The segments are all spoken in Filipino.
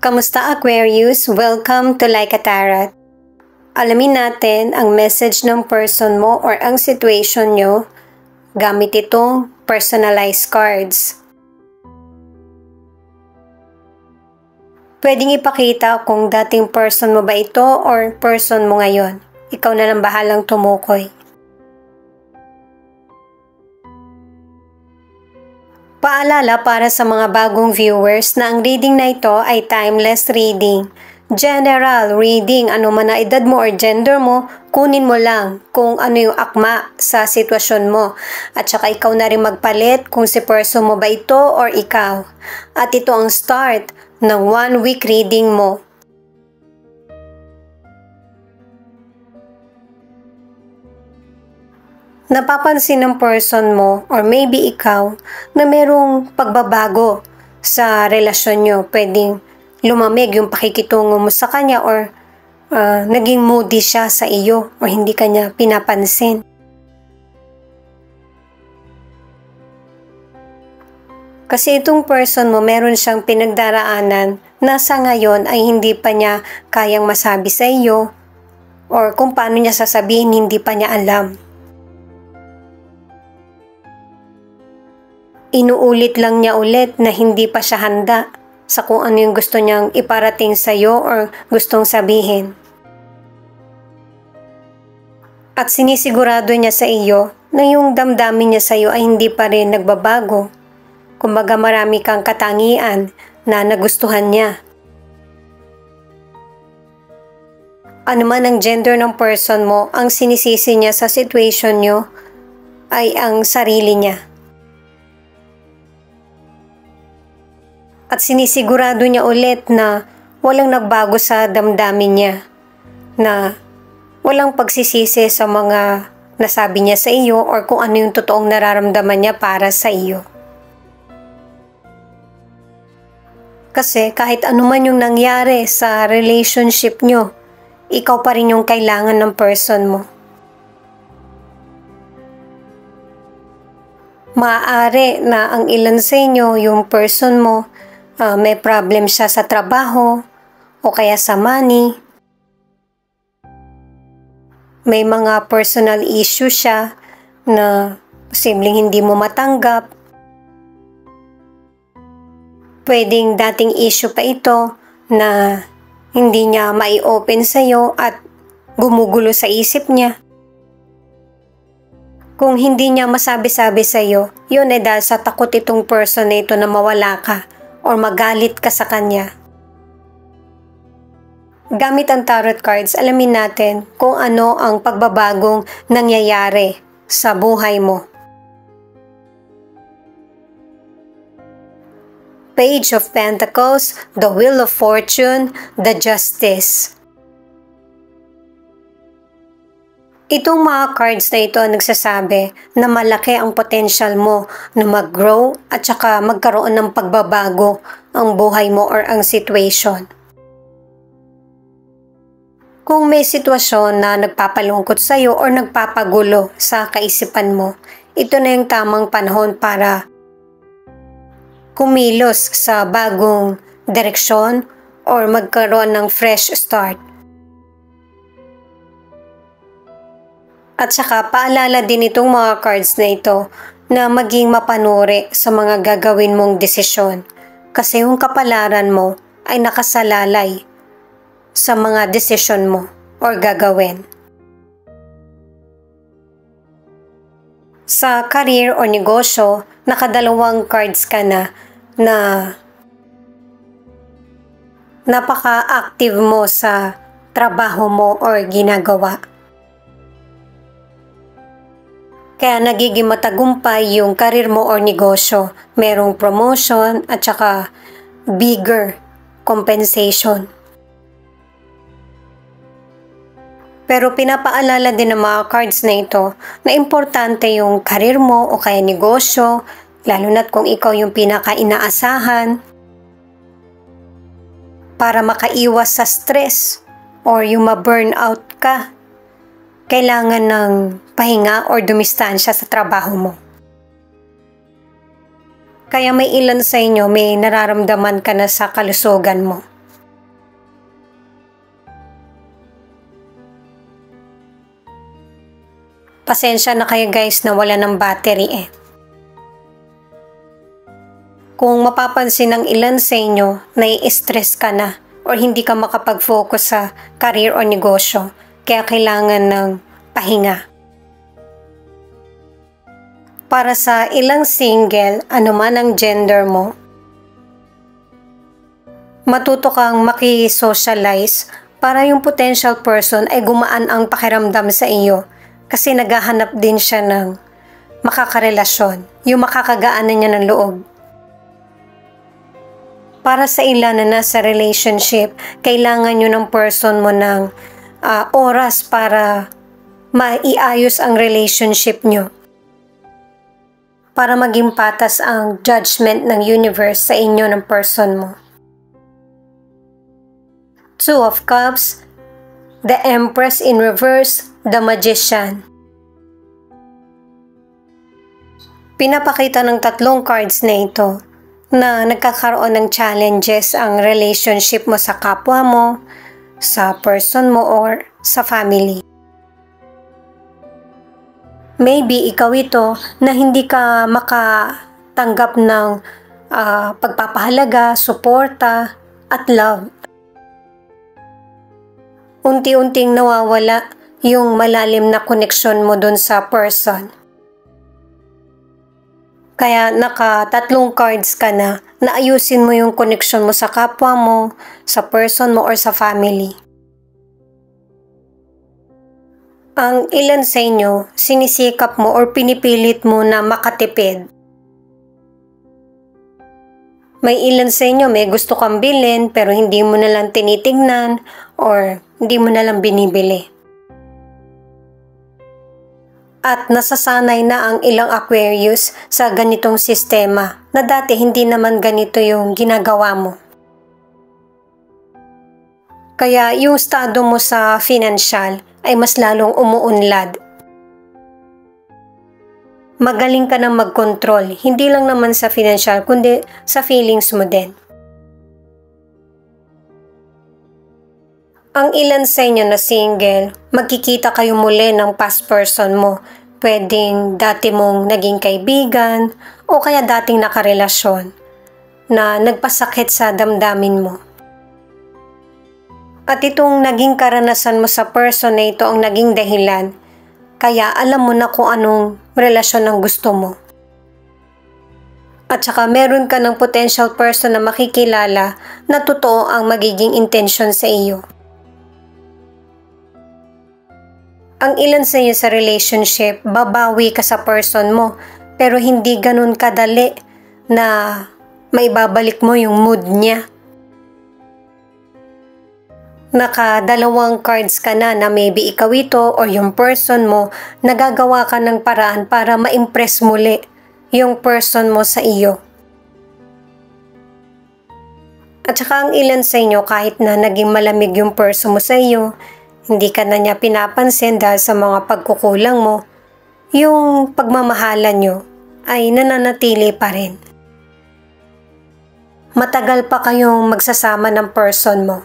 Kamusta Aquarius? Welcome to Like a Tarot. Alamin natin ang message ng person mo or ang situation nyo gamit itong personalized cards. Pwedeng ipakita kung dating person mo ba ito or person mo ngayon. Ikaw na lang bahalang tumukoy. Paalala para sa mga bagong viewers na ang reading na ito ay timeless reading. General reading, ano man na edad mo or gender mo, kunin mo lang kung ano yung akma sa sitwasyon mo. At saka ikaw na rin magpalit kung si person mo ba ito or ikaw. At ito ang start ng 1 week reading mo. Napapansin ng person mo or maybe ikaw na merong pagbabago sa relasyon nyo. Pwedeng lumamig yung pakikitungo mo sa kanya or naging moody siya sa iyo o hindi kanya pinapansin. Kasi itong person mo meron siyang pinagdaraanan na sa ngayon ay hindi pa niya kayang masabi sa iyo or kung paano niya sasabihin hindi pa niya alam. Inuulit lang niya ulit na hindi pa siya handa sa kung ano yung gusto niyang iparating sa iyo or gustong sabihin. At sinisigurado niya sa iyo na yung damdamin niya sa iyo ay hindi pa rin nagbabago. Kumbaga marami kang katangian na nagustuhan niya. Ano man ang gender ng person mo, ang sinisisi niya sa situation niyo ay ang sarili niya. At sinisigurado niya ulit na walang nagbago sa damdamin niya, na walang pagsisisi sa mga nasabi niya sa iyo or kung ano yung totoong nararamdaman niya para sa iyo. Kasi kahit ano man yung nangyari sa relationship niyo, ikaw pa rin yung kailangan ng person mo. Maaari na ang ilan sa inyo, yung person mo, may problem siya sa trabaho o kaya sa money. May mga personal issue siya na posibleng hindi mo matanggap. Pwedeng dating issue pa ito na hindi niya mai-open sa iyo at gumugulo sa isip niya. Kung hindi niya masabi-sabi sa iyo, yun ay dahil sa takot itong person na ito na mawala ka or magalit ka sa kanya. Gamit ang tarot cards, alamin natin kung ano ang pagbabagong nangyayari sa buhay mo. Page of Pentacles, the Wheel of Fortune, the Justice. Itong mga cards na ito nagsasabi na malaki ang potential mo na mag-grow at saka magkaroon ng pagbabago ang buhay mo or ang situation. Kung may sitwasyon na nagpapalungkot sa iyo or nagpapagulo sa kaisipan mo, ito na yung tamang panahon para kumilos sa bagong direksyon or magkaroon ng fresh start. At saka paalala din itong mga cards na ito na maging mapanuri sa mga gagawin mong desisyon kasi yung kapalaran mo ay nakasalalay sa mga desisyon mo or gagawin. Sa career o negosyo, nakadalawang cards ka na napaka-active mo sa trabaho mo or ginagawa. Kaya nagiging matagumpay yung karir mo or negosyo. Merong promotion at saka bigger compensation. Pero pinapaalala din ng mga cards na ito na importante yung karir mo o kaya negosyo, lalo na't kung ikaw yung pinaka-inaasahan, para makaiwas sa stress or yung ma-burnout ka. Kailangan ng pahinga or dumistansya sa trabaho mo. Kaya may ilan sa inyo may nararamdaman ka na sa kalusugan mo. Pasensya na kayo guys na wala ng battery eh. Kung mapapansin ng ilan sa inyo, nai-stress ka na or hindi ka makapag-focus sa career o negosyo, kaya kailangan ng pahinga. Para sa ilang single, anuman ang gender mo, matuto kang makisocialize para yung potential person ay gumaan ang pakiramdam sa iyo kasi naghahanap din siya ng makakarelasyon, yung makakagaanan niya ng loob. Para sa ilan na nasa relationship, kailangan nyo ng person mo ng oras para maiayos ang relationship nyo. Para maging patas ang judgment ng universe sa inyo ng person mo. Two of Cups, the Empress in reverse, the Magician. Pinapakita ng tatlong cards na ito na nagkakaroon ng challenges ang relationship mo sa kapwa mo, sa person mo, or sa family. Maybe ikaw ito na hindi ka makatanggap ng pagpapahalaga, suporta, at love. Unti-unting nawawala yung malalim na koneksyon mo dun sa person. Kaya naka-tatlong cards ka na ayusin mo yung koneksyon mo sa kapwa mo, sa person mo, or sa family. Ang ilan sa inyo, sinisikap mo or pinipilit mo na makatipid. May ilan sa inyo may gusto kang bilhin pero hindi mo na lang tinitignan or hindi mo na lang binibili. At nasasanay na ang ilang Aquarius sa ganitong sistema na dati hindi naman ganito yung ginagawa mo. Kaya yung estado mo sa financial ay mas lalong umuunlad. Magaling ka nang mag-control, hindi lang naman sa financial kundi sa feelings mo din. Ang ilan sa inyo na single, magkikita kayo muli ng past person mo. Pwedeng dati mong naging kaibigan o kaya dating nakarelasyon na nagpasakit sa damdamin mo. At itong naging karanasan mo sa person na ito ang naging dahilan, kaya alam mo na kung anong relasyon ang gusto mo. At saka meron ka ng potential person na makikilala na totoo ang magiging intention sa iyo. Ang ilan sa inyo sa relationship, babawi ka sa person mo, pero hindi ganun kadali na maibabalik mo yung mood niya. Nakadalawang cards ka na maybe ikaw ito or yung person mo, nagagawa ka ng paraan para ma-impress muli yung person mo sa iyo. At saka ang ilan sa inyo kahit na naging malamig yung person mo sa iyo, hindi ka na niya pinapansin dahil sa mga pagkukulang mo, yung pagmamahalan nyo ay nananatili pa rin. Matagal pa kayong magsasama ng person mo.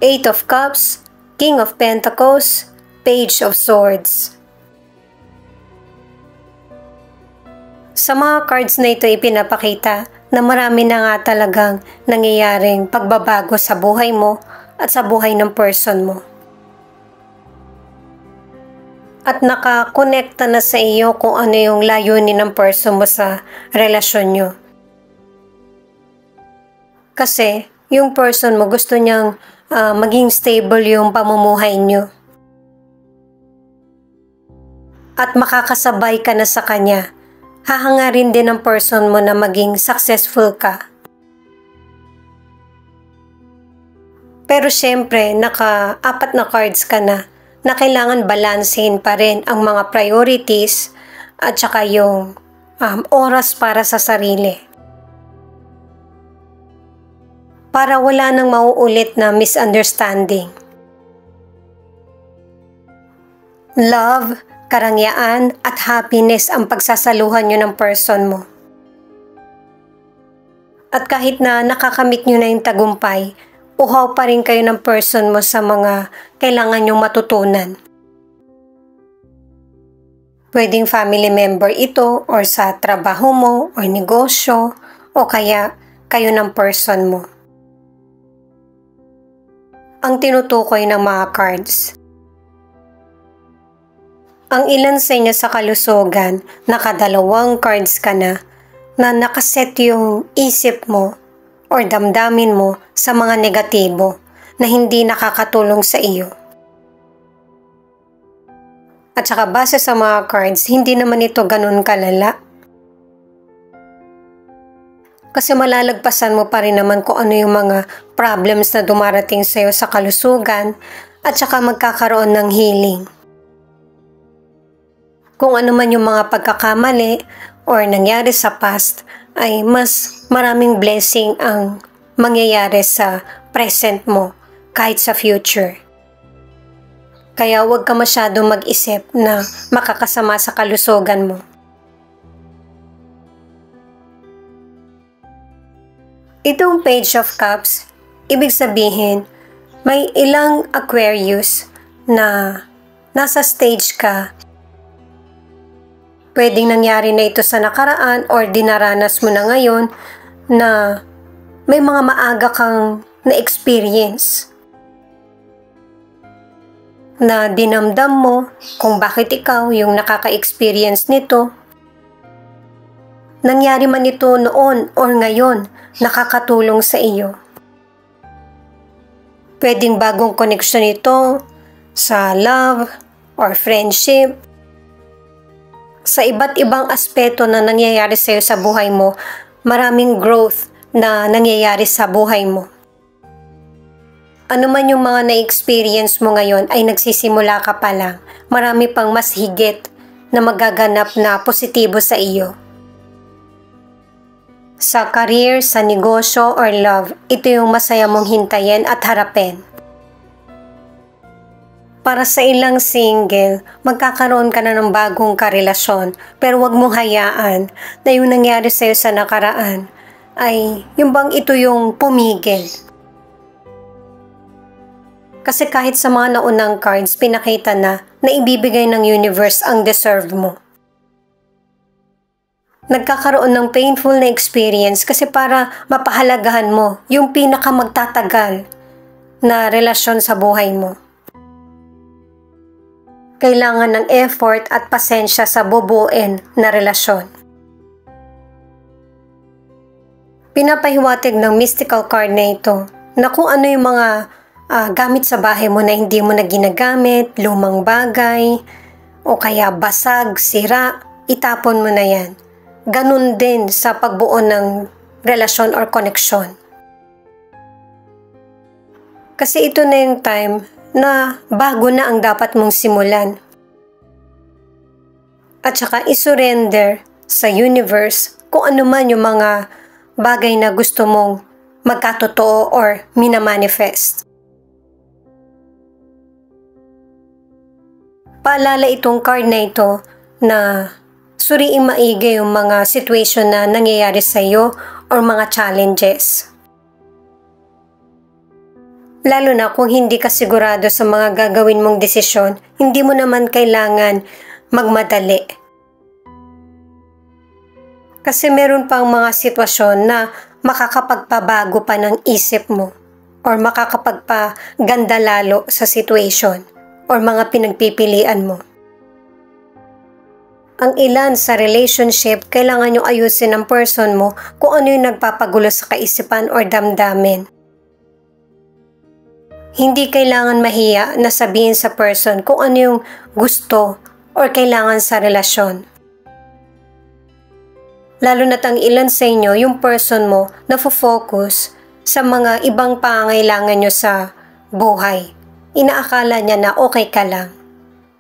Eight of Cups, King of Pentacles, Page of Swords. Sa mga cards na ito ipinapakita na marami na nga talagang nangyayaring pagbabago sa buhay mo at sa buhay ng person mo. At nakakonekta na sa iyo kung ano yung layunin ng person mo sa relasyon nyo. Kasi yung person mo gusto niyang maging stable yung pamumuhay nyo. At makakasabay ka na sa kanya. Hahangarin din ng person mo na maging successful ka. Pero syempre, naka-apat na cards ka na kailangan balansehin pa rin ang mga priorities at saka yung oras para sa sarili. Para wala nang mauulit na misunderstanding. Love, karangyaan at happiness ang pagsasaluhan nyo ng person mo. At kahit na nakakamit nyo na yung tagumpay, uhaw pa rin kayo ng person mo sa mga kailangan nyong matutunan. Pwedeng family member ito or sa trabaho mo or negosyo o kaya kayo ng person mo. Ang tinutukoy ng mga cards. Ang ilan sa inyo sa kalusugan, nakadalawang cards ka na nakaset yung isip mo or damdamin mo sa mga negatibo na hindi nakakatulong sa iyo. At saka base sa mga cards, hindi naman ito ganun kalala. Kasi malalagpasan mo pa rin naman kung ano yung mga problems na dumarating sa iyo sa kalusugan at saka magkakaroon ng healing. Kung ano man yung mga pagkakamali or nangyari sa past ay mas maraming blessing ang mangyayari sa present mo kahit sa future. Kaya huwag ka masyadong mag-isip na makakasama sa kalusugan mo. Itong Page of Cups, ibig sabihin, may ilang Aquarius na nasa stage ka. Pwedeng nangyari na ito sa nakaraan or dinaranas mo na ngayon na may mga maaga kang na-experience. Na dinamdam mo kung bakit ikaw yung nakaka-experience nito. Nangyari man ito noon or ngayon, nakakatulong sa iyo. Pwedeng bagong connection ito sa love or friendship. Sa iba't ibang aspeto na nangyayari sa iyo sa buhay mo, maraming growth na nangyayari sa buhay mo. Ano man yung mga na-experience mo ngayon ay nagsisimula ka pa lang. Marami pang mas higit na magaganap na positibo sa iyo. Sa career, sa negosyo or love, ito yung masaya mong hintayin at harapin. Para sa ilang single, magkakaroon ka na ng bagong karelasyon pero wag mong hayaan na yung nangyari sa iyo sa nakaraan ay yung bang ito yung pumigil. Kasi kahit sa mga naunang cards, pinakita na ibibigay ng universe ang deserve mo. Nagkakaroon ng painful na experience kasi para mapahalagahan mo yung pinakamagtatagal na relasyon sa buhay mo. Kailangan ng effort at pasensya sa bubuin na relasyon. Pinapahiwatig ng mystical card na ito na kung ano yung mga gamit sa bahay mo na hindi mo na ginagamit, lumang bagay, o kaya basag, sira, itapon mo na yan. Ganun din sa pagbuo ng relasyon or connection. Kasi ito na yung time na bago na ang dapat mong simulan. At saka isurrender sa universe kung ano man yung mga bagay na gusto mong magkatotoo or minamanifest. Paalala itong card na ito na suriing maigi yung mga situation na nangyayari sa iyo or mga challenges. Lalo na kung hindi ka sigurado sa mga gagawin mong desisyon, hindi mo naman kailangan magmadali. Kasi meron pang mga sitwasyon na makakapagpabago pa ng isip mo or makakapagpaganda lalo sa situation or mga pinagpipilian mo. Ang ilan sa relationship, kailangan nyo ayusin ng person mo kung ano yung nagpapagulo sa kaisipan or damdamin. Hindi kailangan mahiya na sabihin sa person kung ano yung gusto or kailangan sa relasyon. Lalo na't ang ilan sa inyo, yung person mo, nafo-focus sa mga ibang pangangailangan nyo sa buhay. Inaakala niya na okay ka lang.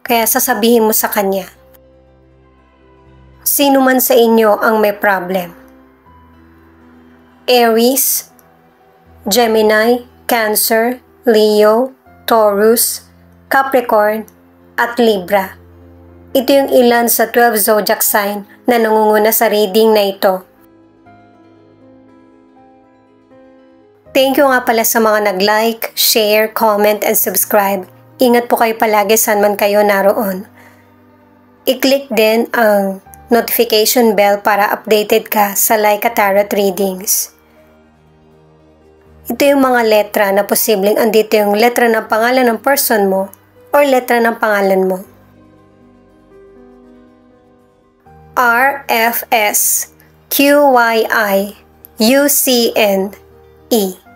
Kaya sasabihin mo sa kanya. Sino man sa inyo ang may problem? Aries, Gemini, Cancer, Leo, Taurus, Capricorn, at Libra. Ito yung ilan sa 12 zodiac sign na nangunguna sa reading na ito. Thank you nga pala sa mga nag-like, share, comment, and subscribe. Ingat po kayo palagi saan man kayo naroon. I-click din ang notification bell para updated ka sa Laika Tarot Readings. Ito yung mga letra na posibleng andito yung letra ng pangalan ng person mo or letra ng pangalan mo. R, F, S, Q, Y, I, U, C, N, E.